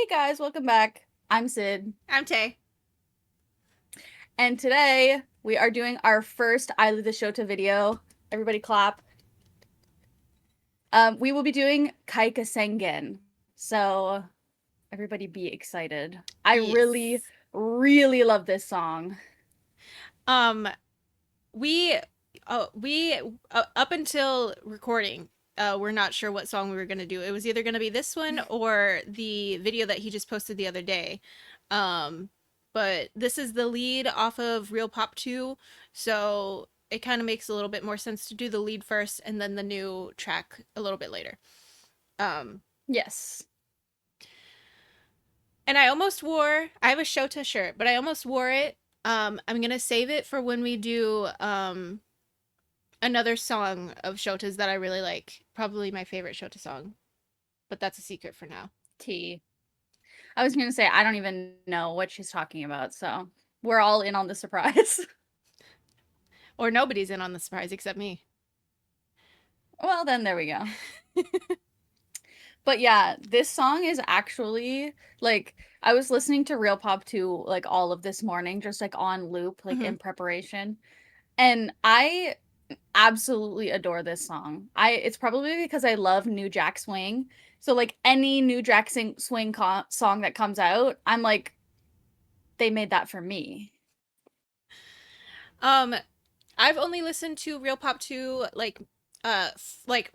Hey guys, welcome back. I'm Sid. I'm Tay. And today we are doing our first Aile the Shota video. Everybody clap. We will be doing開花宣言. So everybody be excited. I Yes. really love this song. We up until recording, we're not sure what song we were gonna do. It was either gonna be this one or the video that he just posted the other day. But this is the lead off of Real Pop 2, so it kind of makes a little bit more sense to do the lead first and then the new track a little bit later. Yes. And I have a Shota shirt, but I almost wore it. I'm gonna save it for when we do another song of Shota's that I really like. Probably my favorite Shota song. But that's a secret for now. T. I was going to say, I don't even know what she's talking about, so we're all in on the surprise. Or nobody's in on the surprise except me. Well, then there we go. But yeah, this song is actually, like, I was listening to Real Pop 2, like, all of this morning, just, like, on loop, like, in preparation. And I absolutely adore this song. It's probably because I love New Jack Swing. So, like, any New Jack Swing song that comes out, I'm like, they made that for me. I've only listened to Real Pop 2, like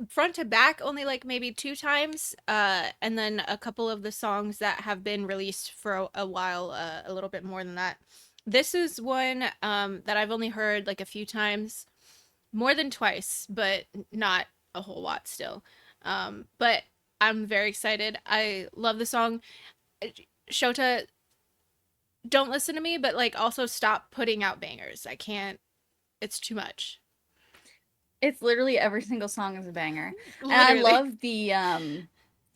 front to back only like maybe 2 times, and then a couple of the songs that have been released for a while, a little bit more than that. This is one that I've only heard like a few times, more than twice, but not a whole lot still. But I'm very excited. I love the song. Shota, don't listen to me, but like also stop putting out bangers. I can't. It's too much. It's literally every single song is a banger. Literally. And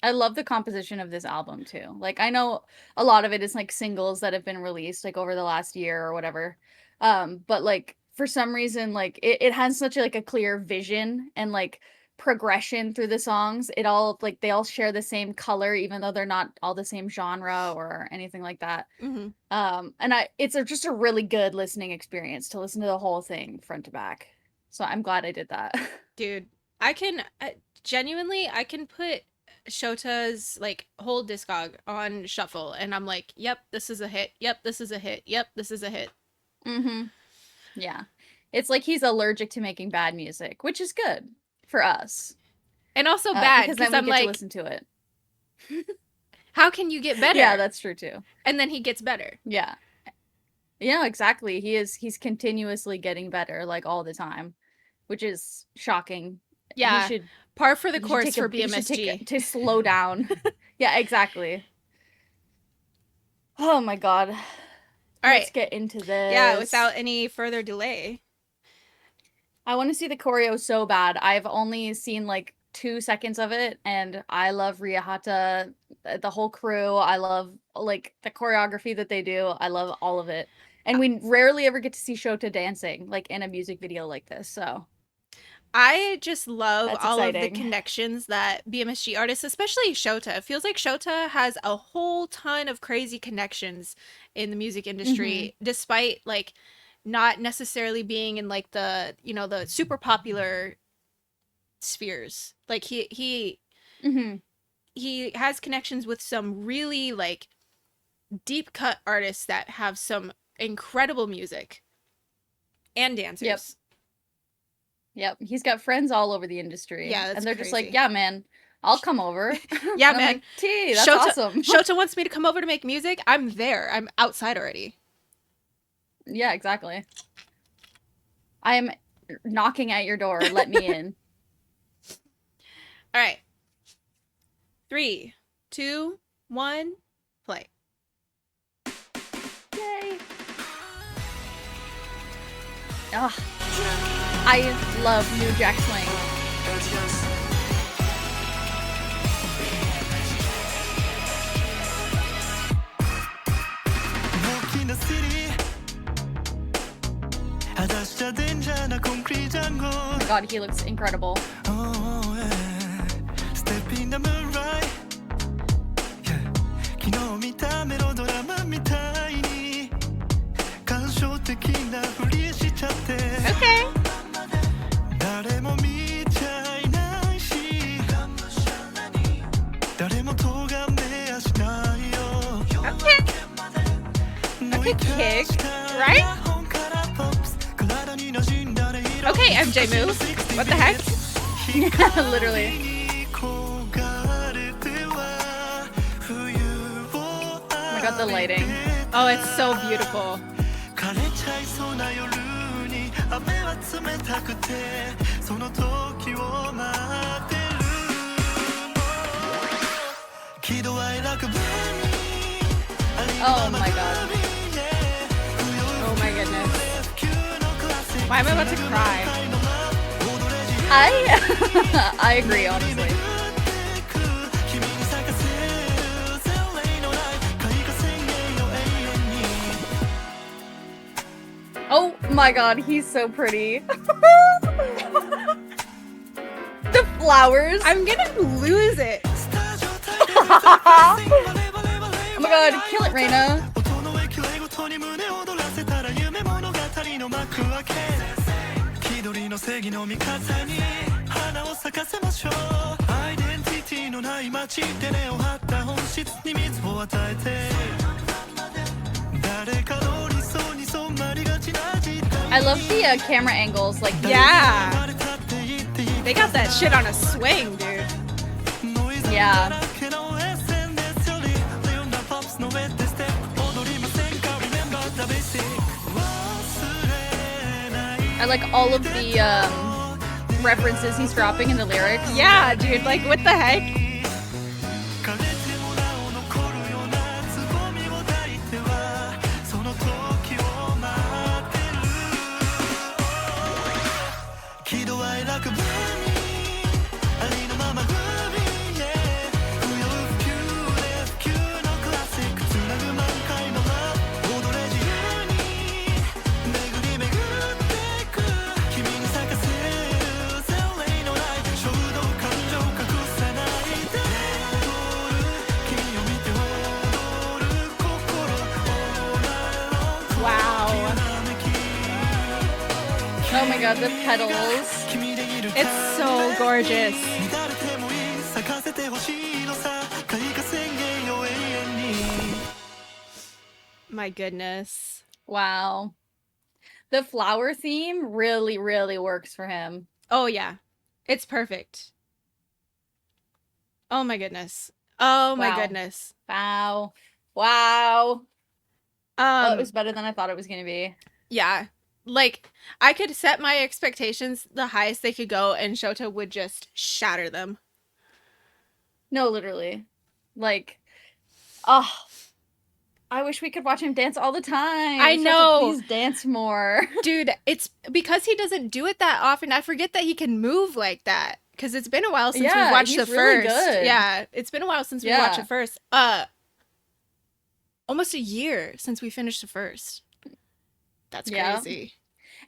I love the composition of this album too. Like, I know a lot of it is like singles that have been released like over the last year or whatever. But like for some reason, like it has such like a clear vision and like progression through the songs. It all like they all share the same color, even though they're not all the same genre or anything like that. Mm-hmm. And it's just a really good listening experience to listen to the whole thing front to back. So I'm glad I did that. Dude, genuinely, I can put Shota's like whole discog on shuffle and I'm like, yep, this is a hit. Yep, this is a hit. Yep, this is a hit. Mm-hmm. Yeah. It's like he's allergic to making bad music, which is good for us. And also bad because then we I'm get like, to listen to it. how can you get better? Yeah, that's true too. And then he gets better. Yeah. Yeah, exactly. He's continuously getting better like all the time, which is shocking. Yeah. Par for the course for BMSG. To slow down. Yeah, exactly. Oh my god. All right. Let's get into this. Yeah, without any further delay. I want to see the choreo so bad. I've only seen like 2 seconds of it, and I love Rihata, the whole crew. I love like the choreography that they do. I love all of it. And we rarely ever get to see Shota dancing like in a music video like this, so I just love all of the exciting. connections that BMSG artists, especially Shota. It feels like Shota has a whole ton of crazy connections in the music industry, despite like not necessarily being in like the, you know, the super popular spheres. Like he has connections with some really like deep cut artists that have some incredible music and dancers. Yep, he's got friends all over the industry. Yeah, that's and they're crazy. just like, yeah, man, I'll come over. Yeah, man. Like, T, that's awesome. Shota wants me to come over to make music. I'm there. I'm outside already. Yeah, exactly. I am knocking at your door. Let me in. All right. 3, 2, 1, play. Yay. Ugh. I love New Jack Swing. Oh my god, he looks incredible. Okay. Okay, kick, right? Okay, MJ move. What the heck? Yeah, literally. Oh my god, the lighting. Oh, it's so beautiful. Oh my god. Oh my goodness. Why am I about to cry? I agree, honestly. Oh my god, he's so pretty. The flowers. I'm gonna lose it. Oh my god, kill it, Reina. I love the camera angles, like Yeah. They got that shit on a swing, dude. Yeah. I like all of the references he's dropping in the lyrics. Yeah, dude, like what the heck? Oh my god, the petals. It's so gorgeous. My goodness. Wow. The flower theme really, really works for him. Oh yeah. It's perfect. Oh my goodness. Oh my goodness. Wow. Wow. Well, it was better than I thought it was going to be. Yeah. Like, I could set my expectations the highest they could go, and Shota would just shatter them. No, literally. Like, oh, I wish we could watch him dance all the time. I know. Shota, please dance more. Dude, it's because he doesn't do it that often. I forget that he can move like that. Because it's been a while since we watched the really first. Good. Yeah, it's been a while since we watched the first. Almost a year since we finished the first. That's crazy.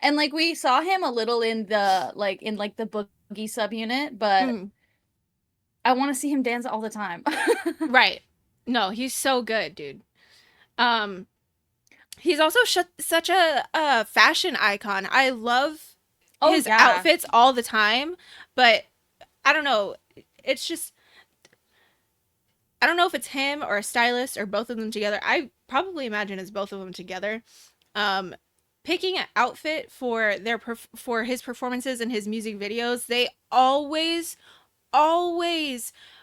And like we saw him a little in the the boogie subunit, but I want to see him dance all the time. Right. No, he's so good, dude. He's also such a fashion icon. I love his outfits all the time, but I don't know. It's just I don't know if it's him or a stylist or both of them together. I probably imagine it's both of them together. Picking an outfit for for his performances and his music videos, they always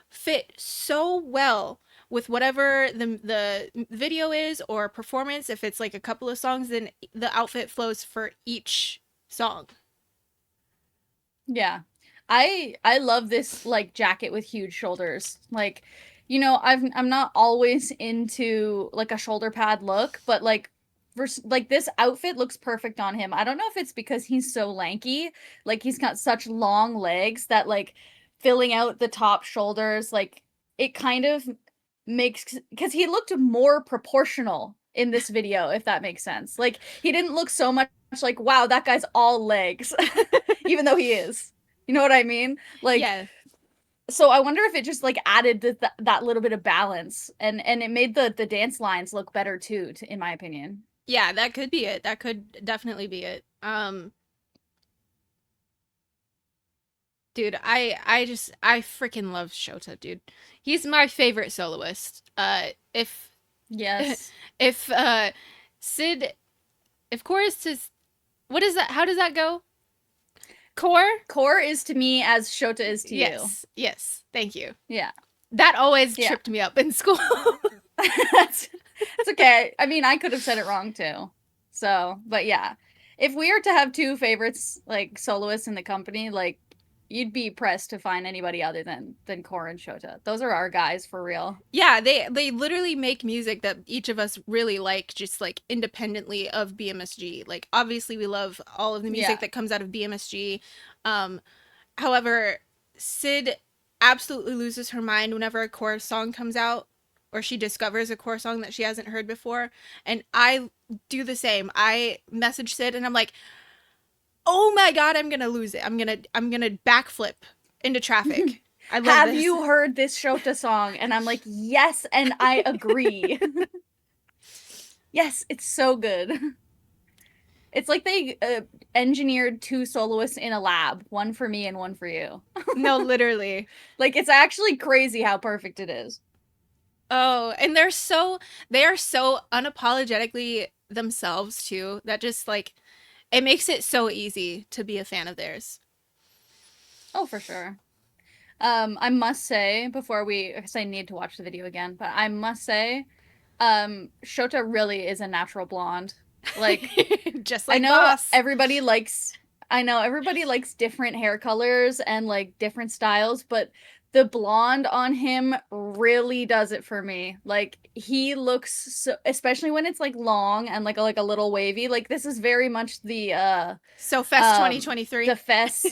fit so well with whatever the video is or performance. If it's like a couple of songs, then the outfit flows for each song. Yeah. I love this like jacket with huge shoulders. Like, you know, I'm not always into like a shoulder pad look, but like this outfit looks perfect on him. I don't know if it's because he's so lanky, like he's got such long legs that like filling out the top shoulders, like it kind of makes, because he looked more proportional in this video, if that makes sense. Like he didn't look so much like, wow, that guy's all legs, even though he is. You know what I mean? Like, yeah. So I wonder if it just like added that little bit of balance, and it made the dance lines look better too, in my opinion. Yeah, that could be it. That could definitely be it. Dude, I freaking love Shota, dude. He's my favorite soloist. If Yes. if Sid, if chorus is, what is that? How does that go? Core? Core is to me as Shota is to you. Yes. Yes. Thank you. Yeah. That always Yeah. tripped me up in school. It's okay. I mean, I could have said it wrong too. So, but yeah. If we were to have two favorites like soloists in the company, like you'd be pressed to find anybody other than Core and Shota. Those are our guys for real. Yeah, they literally make music that each of us really like, just like independently of BMSG. Like obviously we love all of the music Yeah. that comes out of BMSG. Um However, Sid absolutely loses her mind whenever a core song comes out, or she discovers a core song that she hasn't heard before, and I do the same. I message Sid and I'm like, "Oh my god, I'm going to lose it. I'm going to backflip into traffic." I love Have this. you heard this Shota song? And I'm like, yes, and I agree. Yes, it's so good. It's like they engineered two soloists in a lab, one for me and one for you. No, literally. Like, it's actually crazy how perfect it is. Oh, and they are so unapologetically themselves too. That just like it makes it so easy to be a fan of theirs. Oh, for sure. I must say before we, because I need to watch the video again, but I must say, Shota really is a natural blonde. Like, Just I like know Boss. everybody likes different hair colors and like different styles, but the blonde on him really does it for me. Like he looks so, especially when it's like long and like a little wavy. Like this is very much So Fest 2023. the fest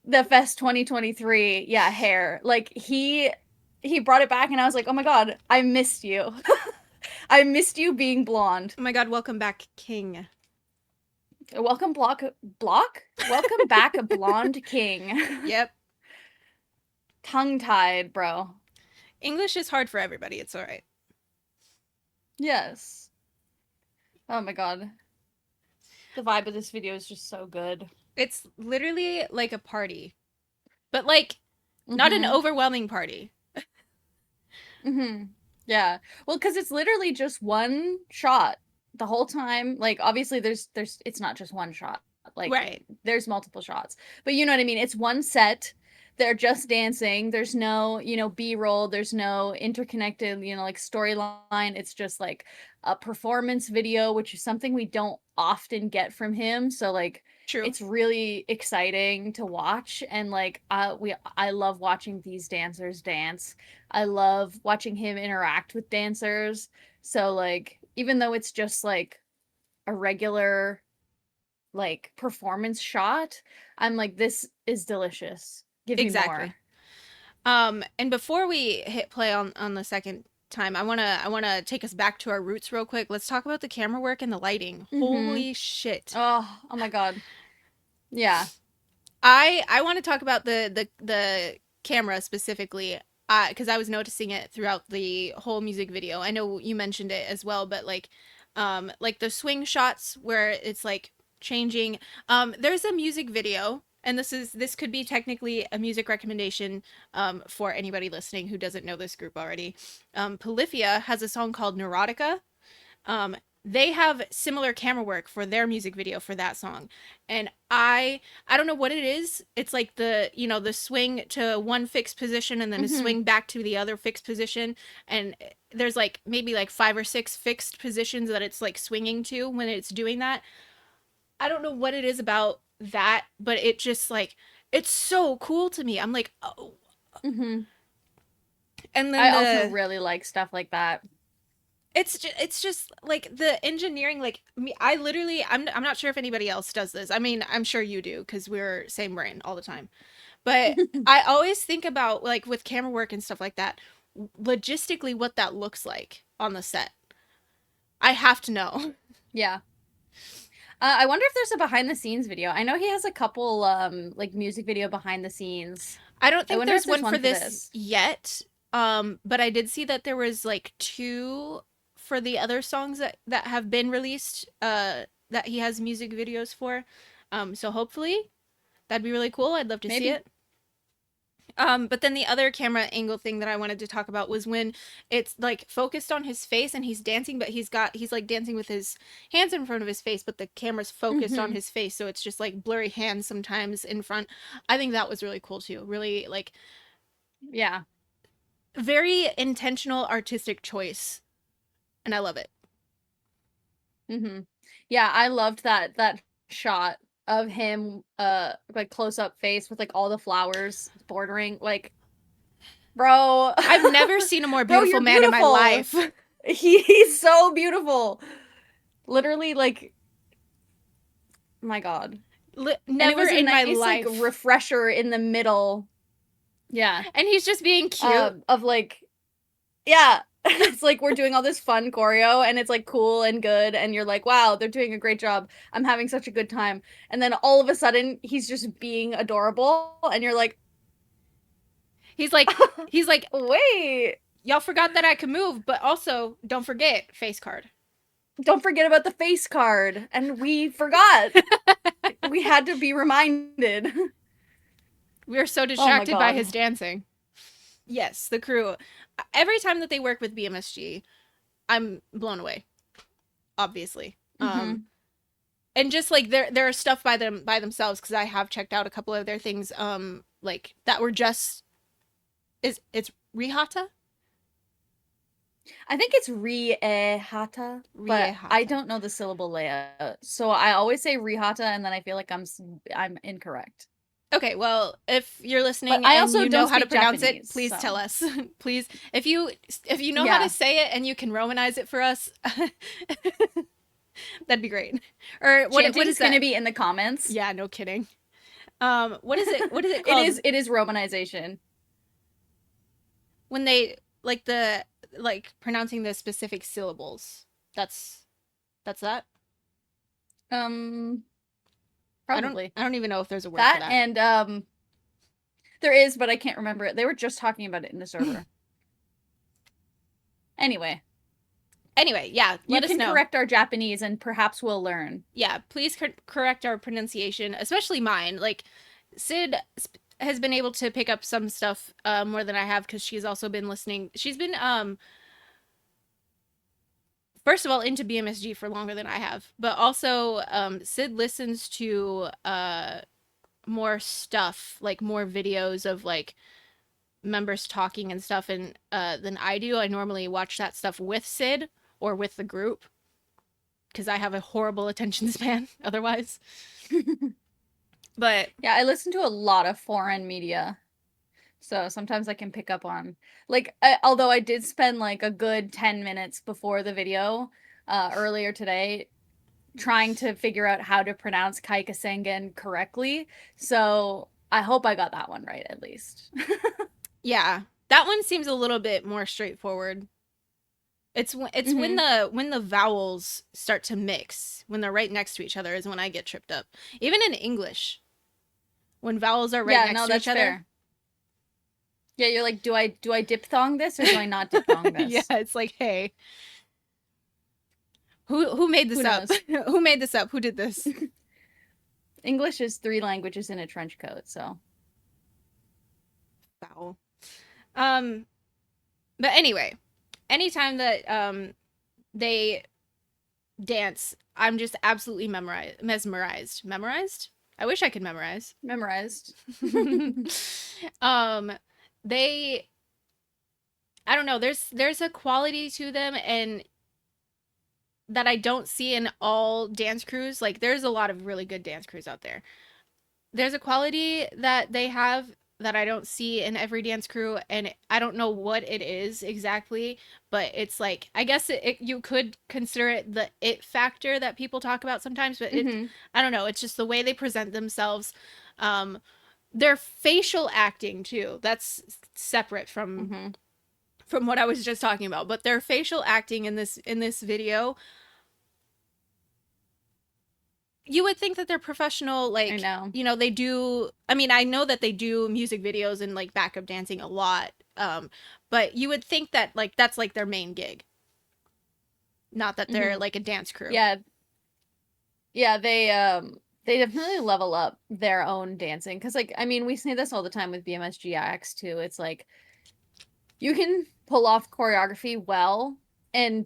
the fest 2023, yeah, hair. Like he brought it back and I was like, "Oh my god, I missed you." I missed you being blonde. Oh my god, welcome back, King. Welcome block? Welcome back, blonde king. Yep. Tongue tied, bro. English is hard for everybody. It's all right. Yes. Oh my god. The vibe of this video is just so good. It's literally like a party, but like not an Mm-hmm. overwhelming party. Mm-hmm. Yeah. Well, because it's literally just one shot the whole time. Like, obviously, there's it's not just one shot. Like, Right. there's multiple shots. But you know what I mean? It's one set. They're just dancing. There's no, B-roll. There's no interconnected, like storyline. It's just like a performance video, which is something we don't often get from him. So like True. it's really exciting to watch, and like I love watching these dancers dance. I love watching him interact with dancers. So like even though it's just like a regular like performance shot, I'm like, this is delicious. Give me more. Exactly. And before we hit play on the second time, I wanna take us back to our roots real quick. Let's talk about the camera work and the lighting. Mm-hmm. Holy shit. Oh my god. Yeah. I want to talk about the camera specifically, because I was noticing it throughout the whole music video. I know you mentioned it as well, but like the swing shots where it's like changing. There's a music video, and this could be technically a music recommendation for anybody listening who doesn't know this group already. Polyphia has a song called Neurotica. Um, they have similar camera work for their music video for that song, and I don't know what it is. It's like the swing to one fixed position and then a Mm-hmm. swing back to the other fixed position, and there's like maybe like 5 or 6 fixed positions that it's like swinging to when it's doing that. I don't know what it is about that, but it just like it's so cool to me. I'm like, oh. Mm-hmm. And then I also the really like stuff like that. it's just like the engineering, like me, I literally I'm not sure if anybody else does this. I mean, I'm sure you do because we're same brain all the time. But I always think about like with camera work and stuff like that, logistically what that looks like on the set. I have to know. Yeah. I wonder if there's a behind the scenes video. I know he has a couple like music video behind the scenes. I don't I think wonder there's if there's one for one for this this. yet. But I did see that there was like two for the other songs that have been released, that he has music videos for. So hopefully that'd be really cool. I'd love to see Maybe. it. But then the other camera angle thing that I wanted to talk about was when it's like focused on his face and he's dancing, but he's like dancing with his hands in front of his face, but the camera's focused on Mm-hmm. his face, so it's just like blurry hands sometimes in front. I think that was really cool too. Really like Yeah. very intentional artistic choice, and I love it. Mm-hmm. Yeah, I loved that shot of him like close up face with like all the flowers bordering like bro. I've never seen a more Bro, beautiful you're man in my beautiful. life. He's so beautiful. Literally like my God. And it Never was a in my nice like life. refresher in the middle. Yeah. And he's just being cute. Of like yeah. It's like we're doing all this fun choreo and it's like cool and good and you're like, wow, they're doing a great job. I'm having such a good time. And then all of a sudden he's just being adorable and you're like, He's like he's like wait, y'all forgot that I can move, but also don't forget face card. don't forget about the face card. And we forgot. We had to be reminded. We are so Oh my distracted by God. his dancing. Yes, the crew. Every time that they work with BMSG, I'm blown away. Obviously. Mm-hmm. And just like there are stuff by themselves, because I have checked out a couple of their things, like that were just it's Rihata? I think it's Rihata, but I Rihata. don't know the syllable layout. So I always say Rihata and then I feel like I'm incorrect. Okay, well, if you're But listening I and also you know don't how to speak pronounce it, Japanese, please so tell us. Please, if you know how to yeah. say it and you can Romanize it for us, that'd be great. Or what is Chanting's gonna that? be in the comments. Yeah, no kidding. What is it? What is it It called is it is romanization. when they like the like pronouncing the specific syllables? That's that. Um I don't probably. I don't even know if there's a word for That that. and there is, but I can't remember it. They were just talking about it in the server. Anyway, Anyway, yeah, you let us can know. correct our Japanese and perhaps we'll learn. Yeah, please correct our pronunciation, especially mine. Like Sid has been able to pick up some stuff more than I have, because she's also been listening. She's been first of all into BMSG for longer than I have, but also Sid listens to more stuff, like more videos of like members talking and stuff, and than I do. I normally watch that stuff with Sid or with the group, because I have a horrible attention span otherwise. But Yeah, I listen to a lot of foreign media. So sometimes I can pick up on like although I did spend like a good 10 minutes before the video earlier today trying to figure out how to pronounce Kaika Sengen correctly. So I hope I got that one right at least. yeah, that one seems a little bit more straightforward. It's Hmm. when the vowels start to mix, when they're right next to each other, is when I get tripped up. Even in English, when vowels are right Yeah, next no, to each that's other. fair. Yeah, you're like, do I diphthong this or do I not diphthong Yeah, this? it's like, hey, who made Who this up? knows? Who made this up? Who did this? English is three languages in a trench coat, so. Vowel. Um, but anyway, anytime that they dance, I'm just absolutely mesmerized. Memorized? I wish I could memorize. Memorized. um, they, I don't know. There's a quality to them, and that I don't see in all dance crews. Like there's a lot of really good dance crews out there. There's a quality that they have that I don't see in every dance crew, and I don't know what it is exactly, but it's like I guess you could consider it the it factor that people talk about sometimes, but it Hmm. I don't know, it's just the way they present themselves. Um their facial acting too. That's separate Hmm. from what I was just talking about, but their facial acting in this video you would think that they're professional, I like, know. you know, they do. I mean, I know that they do music videos and like backup dancing a lot. But you would think that like that's like their main gig, not that they're Hmm. like a dance crew. Yeah, yeah, they definitely level up their own dancing because, like, I mean, we say this all the time with BMSG-ians too. It's like you can pull off choreography well and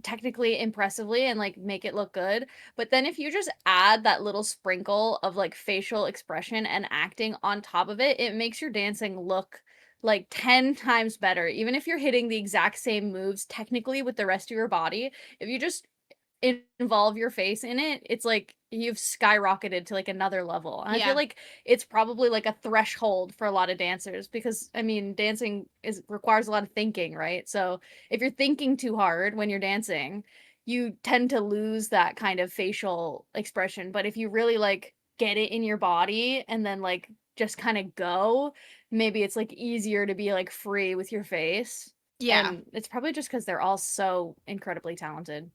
technically impressively and like make it look good, but then if you just add that little sprinkle of like facial expression and acting on top of it, it makes your dancing look like 10 times better. Even if you're hitting the exact same moves technically with the rest of your body, if you just involve your face in it, it's like you've skyrocketed to like another level. And I feel Yeah. like it's probably like a threshold for a lot of dancers because I mean, dancing is requires a lot of thinking, right? So if you're thinking too hard when you're dancing, you tend to lose that kind of facial expression. But if you really like get it in your body and then like just kind of go, maybe it's like easier to be like free with your face. Yeah. And it's probably just because they're all so incredibly talented.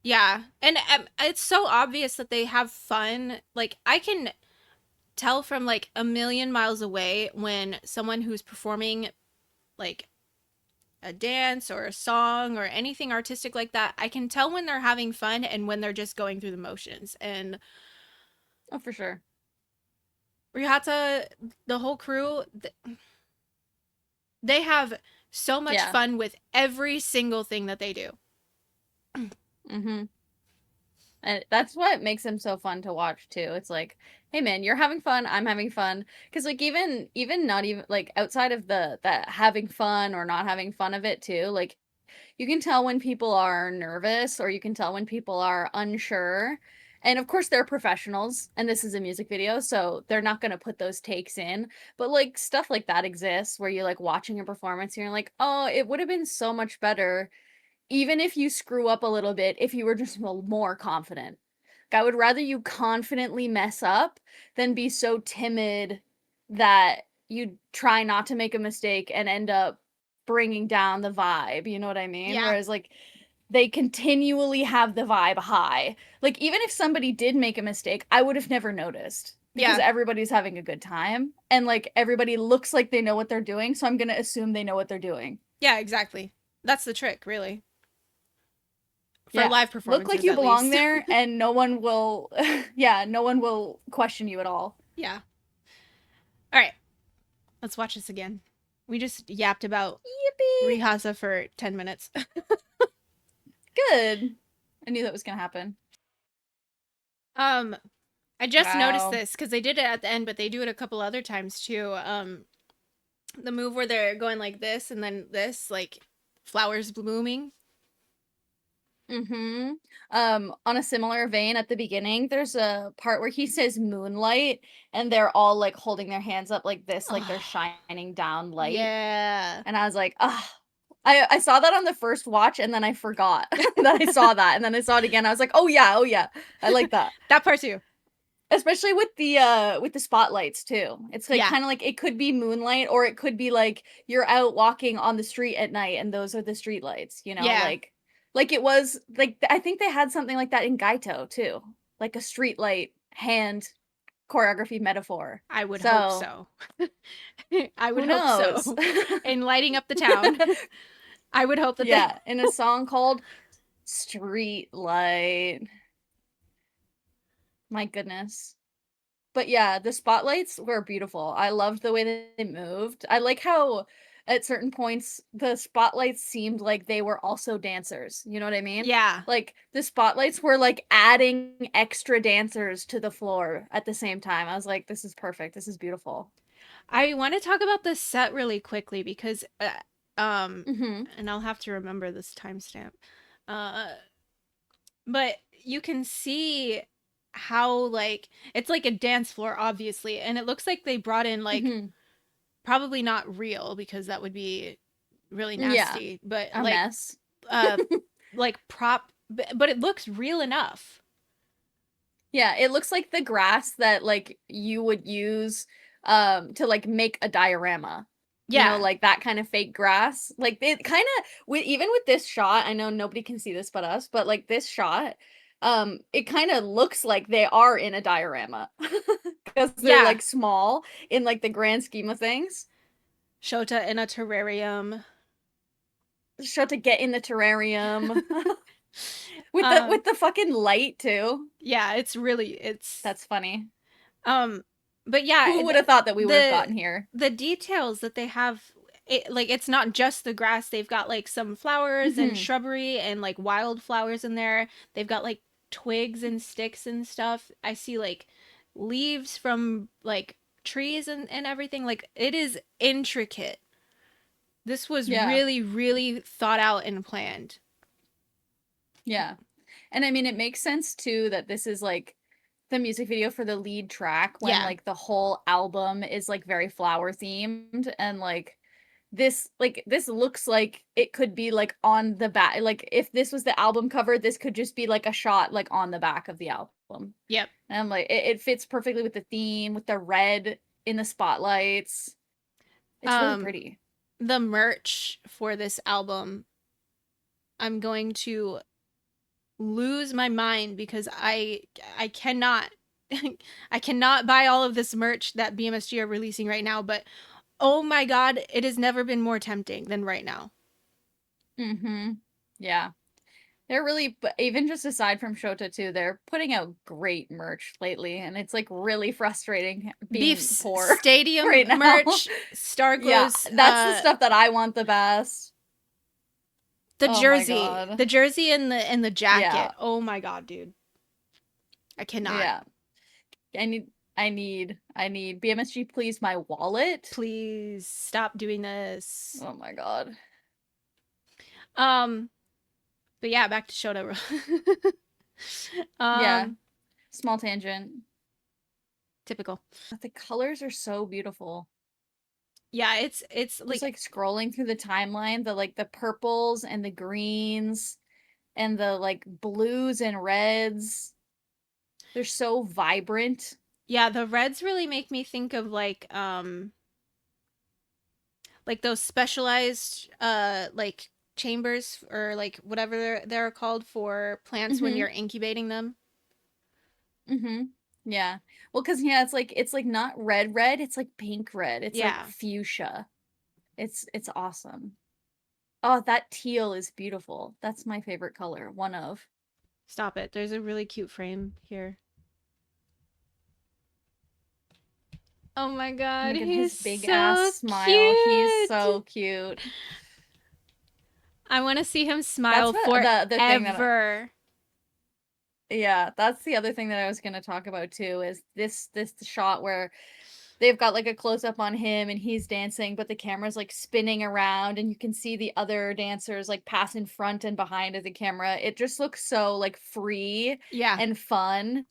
Yeah. And it's so obvious that they have fun. Like I can tell from like a million miles away when someone who's performing like a dance or a song or anything artistic like that, I can tell when they're having fun and when they're just going through the motions. And Oh, for sure. Rihata, the whole crew, they have so much Yeah. fun with every single thing that they do. Mhm. And that's what makes them so fun to watch too. It's like, hey man, you're having fun, I'm having fun. Cause like even not even like outside of the that having fun or not having fun of it too, like you can tell when people are nervous or you can tell when people are unsure. And of course they're professionals and this is a music video, so they're not gonna put those takes in. But like stuff like that exists where you're like watching a performance and you're like, oh, it would have been so much better even if you screw up a little bit, if you were just more confident. Like, I would rather you confidently mess up than be so timid that you try not to make a mistake and end up bringing down the vibe. You know what I mean? Yeah. Whereas, like, they continually have the vibe high. Like, even if somebody did make a mistake, I would have never noticed because Yeah. everybody's having a good time and, like, everybody looks like they know what they're doing. So I'm going to assume they know what they're doing. Yeah, exactly. That's the trick, really. For Yeah. live Look like performances, you at belong least. there and no one will yeah, no one will question you at all. Yeah. All right. Let's watch this again. We just yapped about Yippee. Rihasa for 10 minutes. Good. I knew that was going to happen. um, I just noticed Wow. this because they did it at the end, but they do it a couple other times too. The move where they're going like this and then this, like flowers blooming. Mhm. On a similar vein at the beginning, there's a part where he says moonlight and they're all like holding their hands up like this like they're Oh, shining down light. yeah. And I was like, "Ah." I saw that on the first watch and then I forgot that I saw that and then I saw it again. I was like, "Oh yeah, oh yeah. I like that." That part too. Especially with the spotlights too. It's like Yeah. kind of like it could be moonlight or it could be like you're out walking on the street at night and those are the street lights, you know, Yeah. like it was like I think they had something like that in Gaito too. Like a street light hand choreography metaphor. I would hope So, so. I would who hope knows? so. In lighting up the town, I would hope that they. Yeah, in a song called Street Light. My goodness. But yeah, the spotlights were beautiful. I loved the way that they moved. I like how at certain points the spotlights seemed like they were also dancers. You know what I mean? Yeah. Like the spotlights were like adding extra dancers to the floor at the same time. I was like, this is perfect. This is beautiful. I want to talk about this set really quickly because, um, Mhm. and I'll have to remember this timestamp. Uh, but you can see how like it's like a dance floor, obviously, and it looks like they brought in like Mhm. probably not real because that would be really Yeah. nasty, but A mess. uh, like prop, but it looks real enough. Yeah, it looks like the grass that like you would use to like make a diorama. You know, Yeah. like that kind of fake grass. Like it kind of with even with this shot, I know nobody can see this but us, but like this shot, it kind of looks like they are in a diorama because they're Yeah. like small in like the grand scheme of things. Shota in a terrarium. Show to get in the terrarium um with the fucking light too. yeah, it's That's funny. but yeah, Who would have thought that we would have the gotten here? the details that they have, like it's not just the grass. They've got like some flowers and Mm-hmm. shrubbery and like wildflowers in there. They've got like twigs and sticks and stuff. I see like leaves from like trees and everything. Like it is intricate. This was Yeah, really, really thought out and planned. yeah. And I mean, it makes sense too that this is like the music video for the lead track when Yeah. like the whole album is like very flower themed and like this looks like it could be like on the back, like if this was the album cover this could just be like a shot like on the back of the album. Yep. And I'm like it fits perfectly with the theme with the red in the spotlights. It's really Um, pretty. the merch for this album, I'm going to lose my mind because I cannot I cannot buy all of this merch that BMSG are releasing right now, but oh my god, it has never been more tempting than right now. Mm-hmm. Yeah, they're really, but even just aside from Shota too, they're putting out great merch lately and it's like really frustrating being Beef's poor stadium right now. merch, Yeah, Starglow's that's the stuff that I want the best. the Oh my jersey, god. the jersey and the jacket. Yeah. Oh my god, dude. I cannot. Yeah. I need I need BMSG please my wallet. Please stop doing this. Oh my god. Um, but yeah, back to Shota. Yeah. um, Small tangent. typical. The colors are so beautiful. Yeah, it's Just like like scrolling through the timeline, the like the purples and the greens and the like blues and reds. They're so vibrant. yeah, the reds really make me think of like those specialized like chambers or like whatever they're called for plants when Mm-hmm. you're incubating them. Mm-hmm. Yeah. Well, because yeah, it's like not red red, it's like pink red. It's like Yeah. fuchsia. It's awesome. Oh, that teal is beautiful. That's my favorite color. One of. Stop it. There's a really cute frame here. Oh my god, Look at his he's big ass so smile. He's so cute. cute. I want to see him That's smile what the thing that forever. yeah, that's the other thing that I was gonna talk about too is this shot where they've got like a close up on him and he's dancing, but the camera's like spinning around and you can see the other dancers like pass in front and behind of the camera. It just looks so like free Yeah. and fun.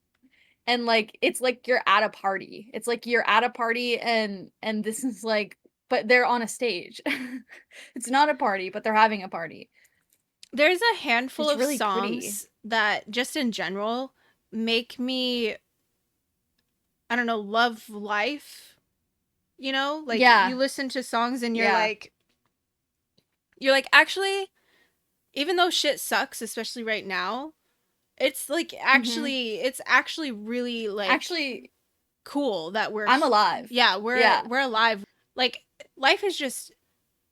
And like it's like you're at a party. It's like you're at a party and this is like but they're on a stage. It's not a party, but they're having a party. There's a handful It's of really pretty. songs that just in general make me, I don't know, love life. You know, like Yeah. you listen to songs and Yeah. you're like actually, even though shit sucks, especially right now, it's like Mhm. it's actually really like Actually, cool that I'm alive. yeah, Yeah. we're alive. Like life is just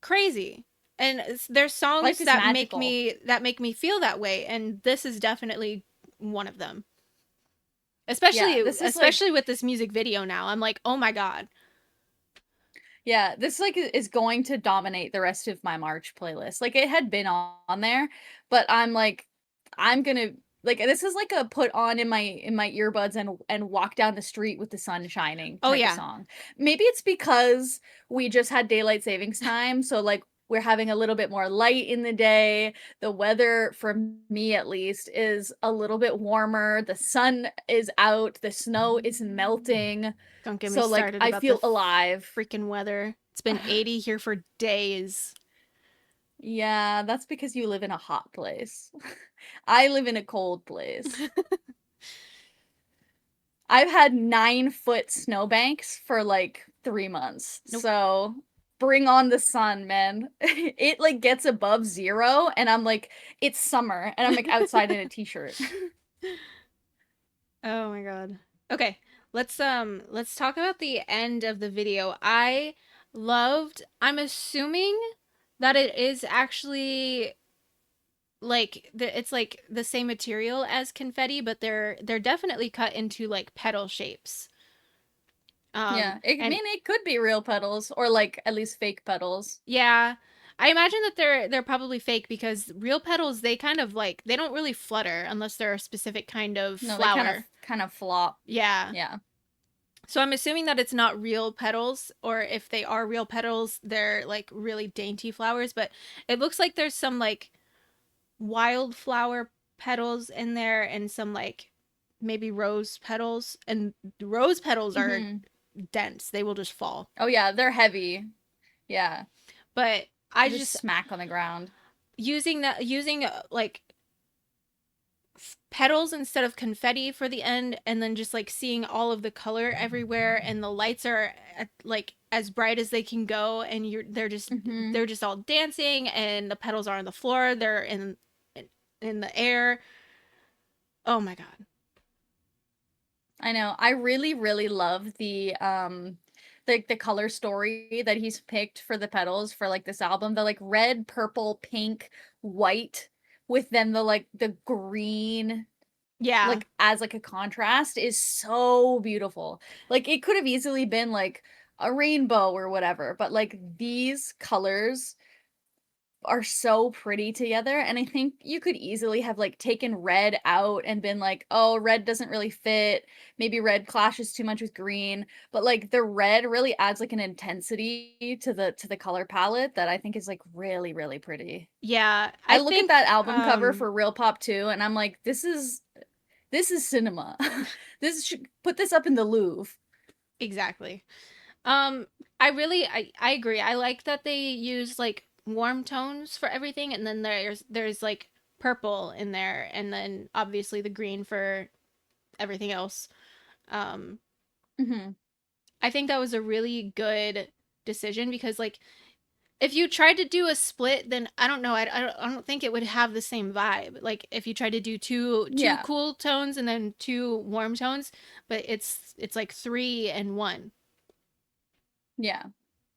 crazy. And there's songs Life is magical. that make me feel that way, and this is definitely one of them. Yeah, this is like Especially with this music video now. I'm like, "Oh my god." yeah, this like is going to dominate the rest of my March playlist. Like it had been on there, but I'm like I'm gonna like this is like a put on in my earbuds and walk down the street with the sun shining Oh type of yeah. song. Maybe it's because we just had daylight savings time, so like we're having a little bit more light in the day. The weather for me at least is a little bit warmer. The sun is out, the snow is melting. Don't get me So like started I about the feel alive. freaking weather. It's been 80 here for days. Yeah, that's because you live in a hot place. I live in a cold place. I've had 9-foot snowbanks for like 3 months. Nope. So bring on the sun, man. It like gets above zero and I'm like, it's summer and I'm like outside in a t-shirt. Oh my god. Okay, let's talk about the end of the video. I'm assuming that it is actually it's like the same material as confetti, but they're definitely cut into like petal shapes. Yeah, I And mean, it could be real petals or like at least fake petals. yeah, I imagine that they're probably fake because real petals they kind of like they don't really flutter unless they're a specific kind of No, they flower. kind of flop. Yeah. Yeah. So I'm assuming that it's not real petals, or if they are real petals, they're like really dainty flowers, but it looks like there's some like wildflower petals in there and some like maybe rose petals, and rose petals are Hmm. dense. They will just fall. Oh yeah, they're heavy. Yeah, But I just just smack on the ground. using like petals instead of confetti for the end, and then just like seeing all of the color everywhere, and the lights are like as bright as they can go, and Hmm. they're just all dancing, and the petals are on the floor, they're in the air. Oh my god. I know. I really, really love the color story that he's picked for the petals for like this album. The like red, purple, pink, white with then the green Yeah. like as like a contrast is so beautiful. Like it could have easily been like a rainbow or whatever, but like these colors are so pretty together, and I think you could easily have like taken red out and been like, "Oh, red doesn't really fit. Maybe red clashes too much with green." But like the red really adds like an intensity to the color palette that I think is like really really pretty. Yeah, I I look at think that album cover for Real Pop 2 and I'm like, this is cinema. This should put this up in the Louvre. exactly. I agree. I like that they use like warm tones for everything, and then there's like purple in there, and then obviously the green for everything else. Um, Hmm. I think that was a really good decision because like if you tried to do a split, then I don't know. I don't think it would have the same vibe. Like if you tried to do two Yeah. cool tones and then two warm tones, but it's like three and one. Yeah.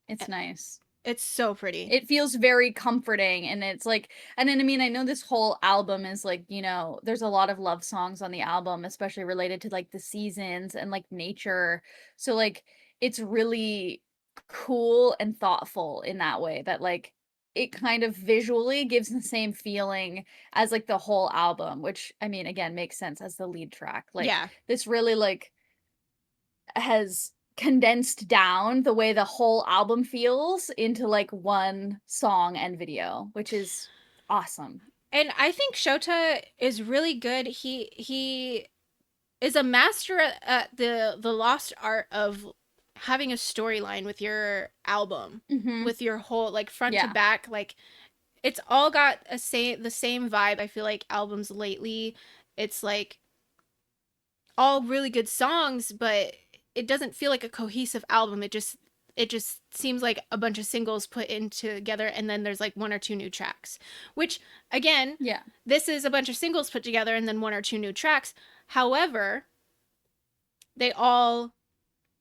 It's nice. It's so pretty. It feels very comforting, and it's like, and then I mean I know this whole album is like, there's a lot of love songs on the album, especially related to like the seasons and like nature. So like it's really cool and thoughtful in that way that like it kind of visually gives the same feeling as like the whole album, which I mean again makes sense as the lead track. Like Yeah. this really like has condensed down the way the whole album feels into like one song and video, which is awesome. And I think Shota is really good. He is a master at the lost art of having a storyline with your album, Hmm. with your whole like front to Yeah. back. Like it's all got the same vibe. I feel like albums lately, it's like all really good songs, but it doesn't feel like a cohesive album. It just seems like a bunch of singles put in together, and then there's like one or two new tracks. Which again, Yeah. this is a bunch of singles put together and then one or two new tracks. However, they all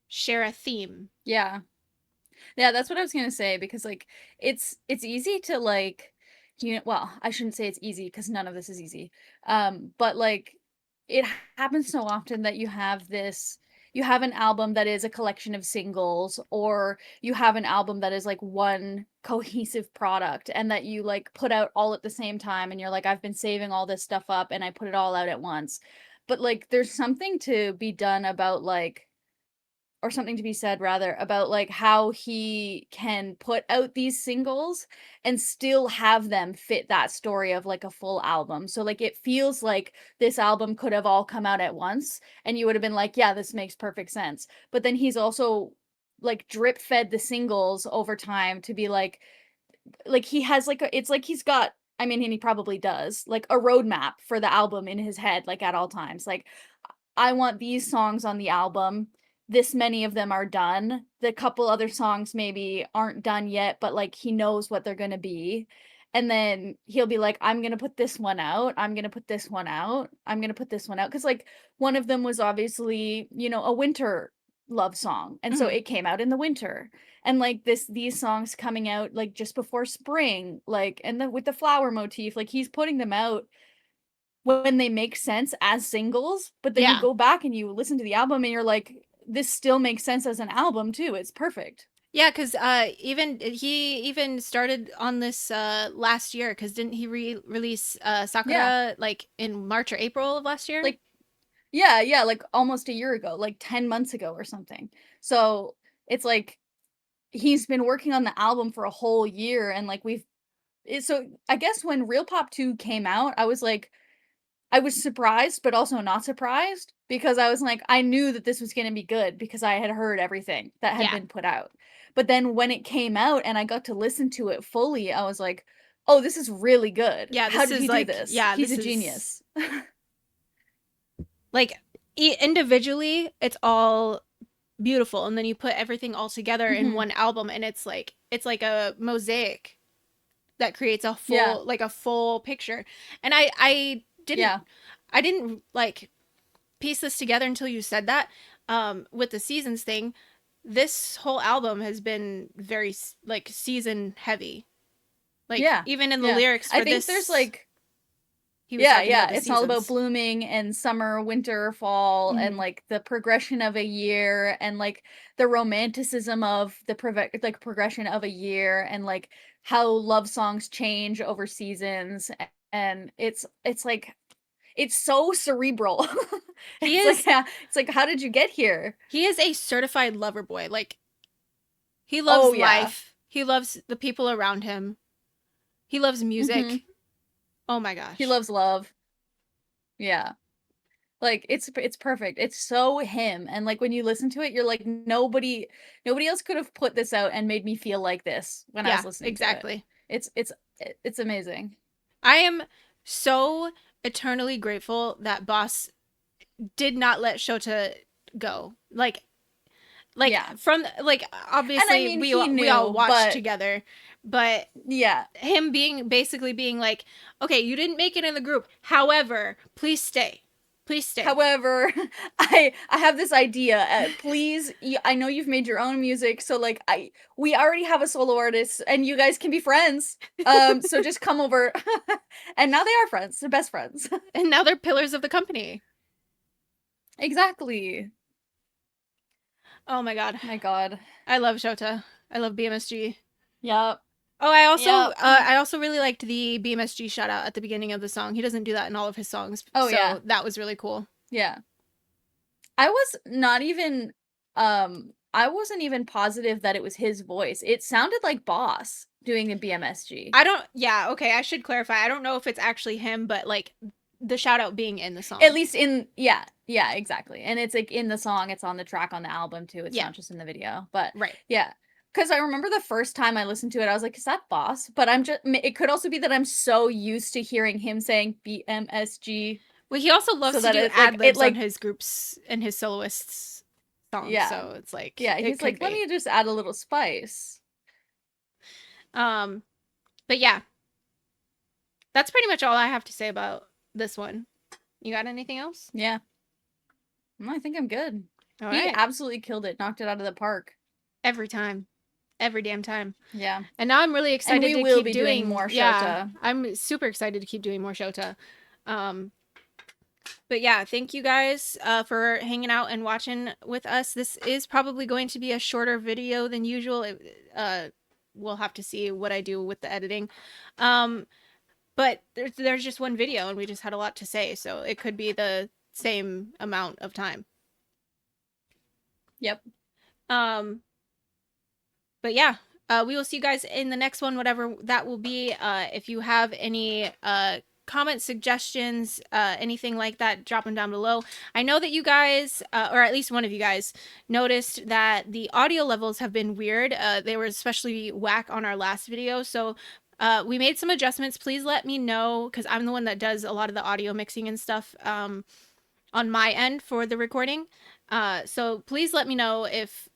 share a theme. Yeah. Yeah, that's what I was gonna say because like it's easy to like well, I shouldn't say it's easy because none of this is easy. But like it happens so often that you have an album that is a collection of singles, or you have an album that is like one cohesive product and that you like put out all at the same time and you're like, I've been saving all this stuff up and I put it all out at once. But like there's something to be done about like or something to be said rather about like how he can put out these singles and still have them fit that story of like a full album. So like it feels like this album could have all come out at once and you would have been like, yeah, this makes perfect sense. But then he's also like drip fed the singles over time to be like he has like it's like he's got I mean, and he probably does, like a roadmap for the album in his head, like at all times. Like I want these songs on the album. This many of them are done. The couple other songs maybe aren't done yet, but like he knows what they're going to be. and then he'll be like, I'm gonna put this one out, I'm gonna put this one out, I'm gonna put this one out, because like one of them was obviously, you know, a winter love song, and so Mhm. it came out in the winter, and like these songs coming out like just before spring, like, and the with the flower motif, like he's putting them out when they make sense as singles, but then you Yeah. go back and you listen to the album and you're like, this still makes sense as an album too, it's perfect. Yeah, because even he even started on this last year. Because didn't he release Yeah, Sakura like in March or April of last year? like, yeah, like almost a year ago, like 10 months ago or something. So it's like he's been working on the album for a whole year, and like so I guess when Real Pop 2 came out, I was like, I was surprised, but also not surprised, because I was like, I knew that this was gonna be good because I had heard everything that had Yeah, been put out. But then when it came out and I got to listen to it fully, I was like, oh, this is really good. yeah. How This did is he do like, this? yeah, He's this a is genius. like individually, it's all beautiful, and then you put everything all together in Mhm. one album, and it's like a mosaic that creates Yeah, a full picture. And yeah, I didn't like piece this together until you said that. With the seasons thing, this whole album has been very like season heavy. Like yeah, even in the yeah. lyrics I for think there's this, like, he was yeah, talking yeah, about the it's all about seasons. blooming and summer, winter, fall, and Hmm. like the progression of a year, and like the romanticism of the like progression of a year, and like how love songs change over seasons. And it's like it's so cerebral. He It's like, is yeah, it's like, how did you get here? he is a certified lover boy. Like he loves Oh yeah. life. He loves the people around him. He loves Mm-hmm. music. Oh my He gosh. loves love. Yeah. Like, it's perfect. It's so him, and, like, when you listen to it, you're like, nobody else could have put this out and made me feel like this when I was Yeah, listening to it. exactly. It's amazing. I am so eternally grateful that Boss did not let Shota go. Like Yeah. from like And I obviously mean, he we all knew, watched but together, but yeah. him being basically being like, okay, you didn't make it in the group. However, please stay. Please stay. However, I have this idea. Please, I know you've made your own music, so like we already have a solo artist, and you guys can be friends. So just come over, and now they are friends. They're best friends. And now they're pillars of the company. Exactly. Oh my god. My God. I love Shota. I love BMSG. Yep. Oh, Yep. I also really liked the BMSG shout out at the beginning of the song. He doesn't do that in all of his songs, Oh yeah. so that was really cool. Yeah. I was not even I wasn't even positive that it was his voice. It sounded like Boss doing the BMSG. I don't yeah, okay, I should clarify. I don't know if it's actually him, but like the shout out being in the At song. least in, yeah, yeah, exactly. And it's like in the song, it's on the track on the album too. It's Yeah, not just in the video. But right. yeah. Cuz I remember the first time I listened to it, I was like, is that Boss? But it could also be that I'm so used to hearing him saying BMSG, Well, he also so loves to that do it ad like it libs on like his groups and his soloists songs, yeah. so it's like Yeah, it he's could like, let be. me just add a little spice. Um, but yeah, that's pretty much all I have to say about this one. You got anything else? Yeah. No, I think I'm good. All He right. absolutely killed it, knocked it out of the park. Every time. Every damn time. Yeah. And now I'm really And excited we to will keep be doing doing more yeah, Shota. I'm super excited to keep doing more Shota. Um but yeah, thank you guys for hanging out and watching with us. This is probably going to be a shorter video than usual. We'll have to see what I do with the editing. Um but there's just one video and we just had a lot to say, so it could be the same amount of time. Yep. Um but yeah, we will see you guys in the next one, whatever that will be. If you have any comments, suggestions, anything like that, drop them down below. I know that you guys, or at least one of you guys, noticed that the audio levels have been weird. They were especially whack on our last video, so we made some adjustments. Please let me know, because I'm the one that does a lot of the audio mixing and stuff on my end for the recording. So please let me know if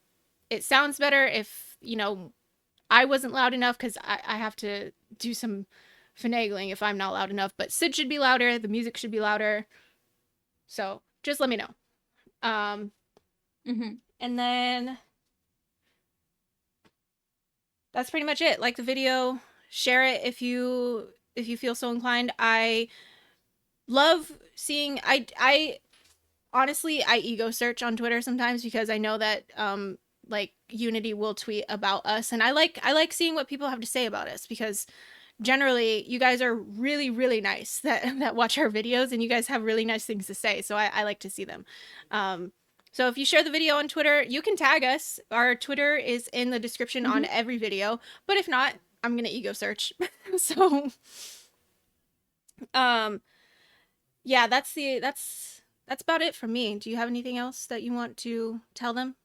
it sounds better, if I wasn't loud enough, because I have to do some finagling if I'm not loud enough, but Sid should be louder, the music should be louder. So just let me know. Mm-hmm. And then that's pretty much it. Like the video, share it if you feel so inclined. I love seeing I honestly I ego search on Twitter sometimes because I know that like Unity will tweet about us, and I like seeing what people have to say about us because generally you guys are really really nice that watch our videos, and you guys have really nice things to say, so I like to see them. So if you share the video on Twitter, you can tag us. Our Twitter is in the description Mm-hmm. on every video, but if not, I'm gonna ego search. So um yeah, that's about it for me. Do you have anything else that you want to tell them?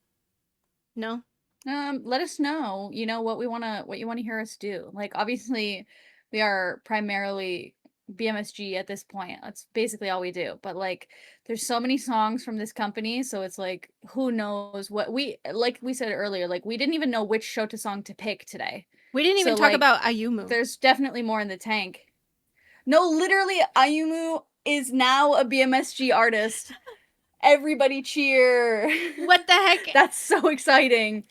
No. Let us know, what you wanna hear us do. Like, obviously, we are primarily BMSG at this point. That's basically all we do. But like, there's so many songs from this company, so it's like, who knows what like we said earlier, like we didn't even know which Shota song to pick today. We didn't even So talk like, about Ayumu. there's definitely more in the tank. No, literally, Ayumu is now a BMSG artist. Everybody cheer. What the heck? That's so exciting.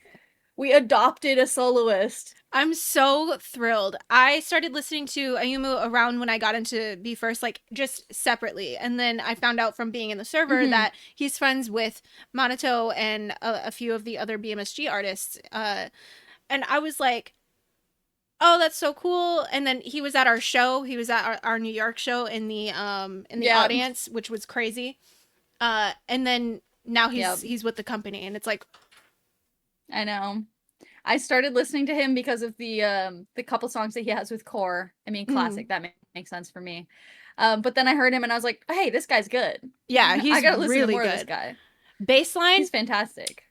We adopted a soloist. I'm so thrilled. I started listening to Ayumu around when I got into B First, like just separately. And then I found out from being in the server that he's friends with Monato and a few of the other BMSG artists. And I was like, oh, that's so cool. And then he was at our show. He was at our New York show in the audience, which was crazy. And then now he's with the company, and it's like, I know. I started listening to him because of the couple songs that he has with Core. I mean, classic. That makes sense for me. But then I heard him and I was like, hey, this guy's good. Yeah, he's I gotta listen really to more good. of this guy. Baseline, he's fantastic.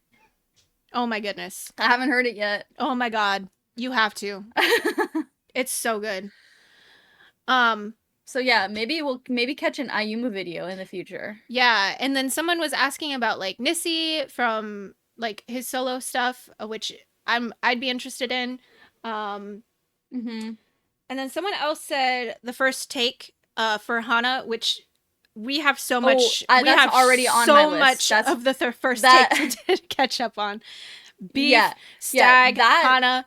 Oh my goodness. I haven't heard it yet. Oh my god. You have to. It's so good. So yeah, maybe we'll catch an Ayumu video in the future. Yeah, and then someone was asking about like Nissi from like his solo stuff, which I'd be interested in. And then someone else said the first take for Hana, which we have so much. We that's have already on so my list. much That's, of the first take to catch up on. Beef, Stag, Hana.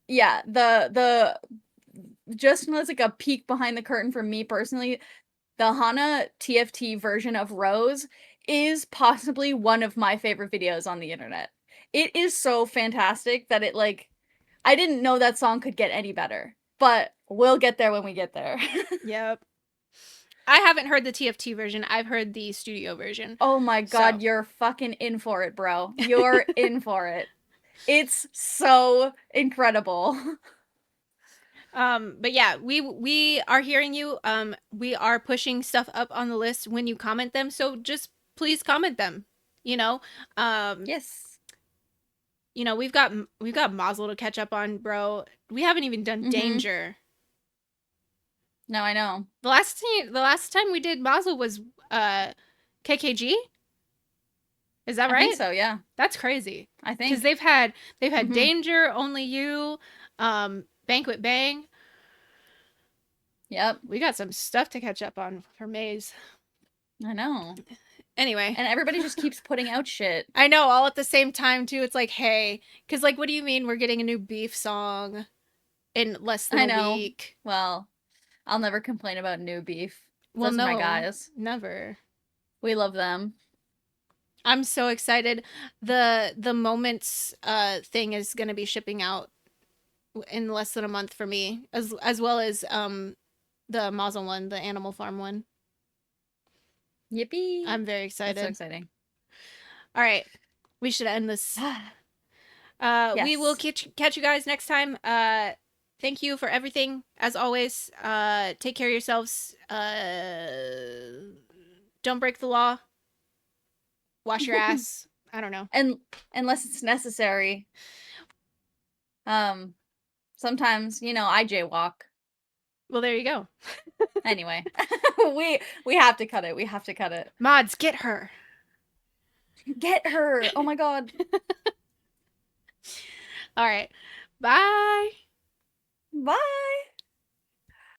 Yeah, the just as like a peek behind the curtain for me personally, the Hana TFT version of Rose is possibly one of my favorite videos on the internet. It is so fantastic that it like, I didn't know that song could get any better, but we'll get there when we get there. Yep. I haven't heard the TFT version. I've heard the studio version. Oh my god, you're fucking in for it, bro. You're in for it. It's so incredible. But yeah, we are hearing you. We are pushing stuff up on the list when you comment them, so just please comment them. Yes. We've got Mazel to catch up on, bro. We haven't even done Danger. No, I know. The last time we did Mazel was KKG. Is that right? I think so, yeah. That's crazy. I think because they've had Danger, Only You, Banquet Bang. Yep. We got some stuff to catch up on for Maze. I know. Anyway. And everybody just keeps putting out shit. I know, all at the same time, too. It's like, hey. Because, like, what do you mean we're getting a new Beef song in less than a week? Well, I'll never complain about new Beef. Well, those are my guys. Never. We love them. I'm so excited. The Moments thing is going to be shipping out in less than a month for me, as well as the Mazel one, the Animal Farm one. Yippee! I'm very excited. That's so exciting. All right, we should end this. Yes. We will catch you guys next time. Thank you for everything, as always. Take care of yourselves. Don't break the law. Wash your ass. I don't know. And unless it's necessary. Sometimes, I jaywalk. Well, there you go. Anyway, we have to cut it. We have to cut it. Mods, get her. Get her. Oh my god. All right. Bye. Bye.